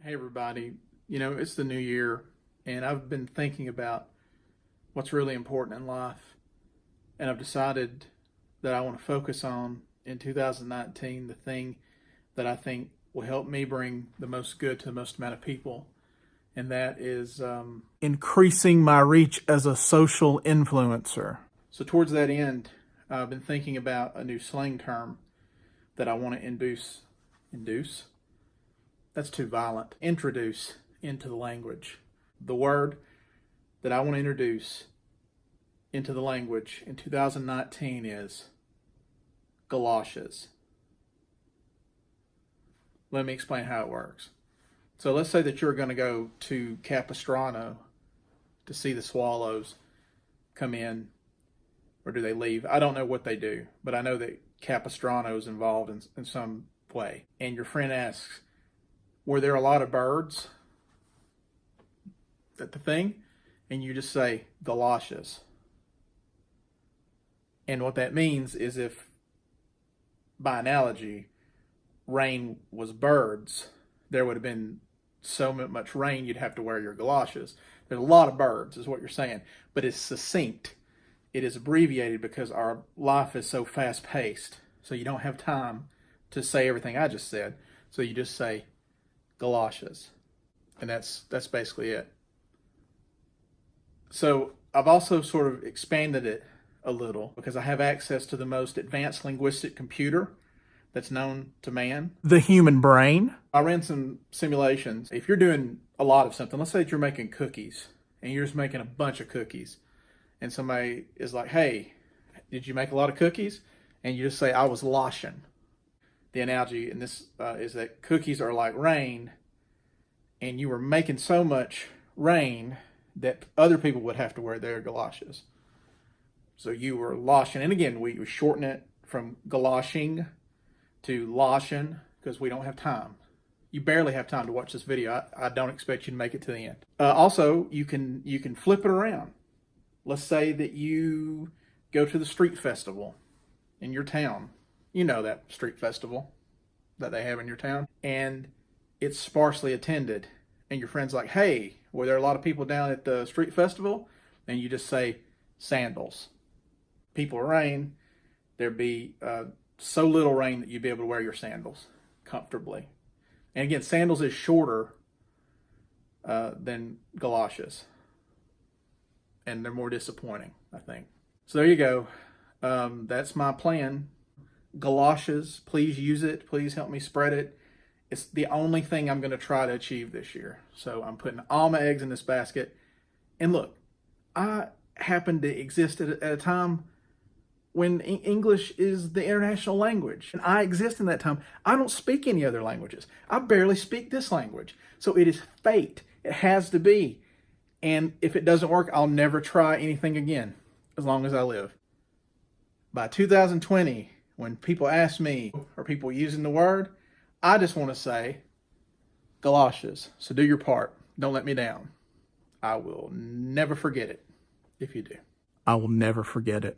Hey everybody, it's the new year and I've been thinking about what's really important in life, and I've decided that I want to focus on in 2019 the thing that I think will help me bring the most good to the most amount of people, and that is increasing my reach as a social influencer. So towards that end, I've been thinking about a new slang term that I want to induce? That's too violent. Introduce into the language. The word that I want to introduce into the language in 2019 is galoshes. Let me explain how it works. So let's say that you're going to go to Capistrano to see the swallows come in, or do they leave? I don't know what they do, but I know that Capistrano is involved in some way. And your friend asks, were there a lot of birds at the thing? And you just say galoshes. And what that means is, if by analogy rain was birds, there would have been so much rain you'd have to wear your galoshes. There's a lot of birds is what you're saying, but it's succinct. It is abbreviated because our life is so fast paced, so you don't have time to say everything I just said. So you just say galoshes, and that's basically it. So I've also sort of expanded it a little because I have access to the most advanced linguistic computer that's known to man, the human brain. I ran some simulations. If you're doing a lot of something, let's say that you're making cookies and you're just making a bunch of cookies, and somebody is like, hey, did you make a lot of cookies? And you just say, I was loshing. The analogy in this is that cookies are like rain, and you were making so much rain that other people would have to wear their galoshes. So you were loshing. And again, we shorten it from galoshing to loshin because we don't have time. You barely have time to watch this video. I don't expect you to make it to the end. Also, you can flip it around. Let's say that you go to the street festival in your town. You know that street festival that they have in your town, and it's sparsely attended, and your friend's like, hey, were there a lot of people down at the street festival? And you just say sandals. People rain, there'd be so little rain that you'd be able to wear your sandals comfortably. And again, sandals is shorter than galoshes, and they're more disappointing, I think. So there you go. That's my plan. Galoshes, please use it. Please help me spread it. It's the only thing I'm going to try to achieve this year. So I'm putting all my eggs in this basket. And look, I happen to exist at a time when English is the international language. And I exist in that time. I don't speak any other languages. I barely speak this language. So it is fate. It has to be. And if it doesn't work, I'll never try anything again as long as I live. By 2020, when people ask me, are people using the word? I just want to say galoshes. So do your part. Don't let me down. I will never forget it if you do. I will never forget it.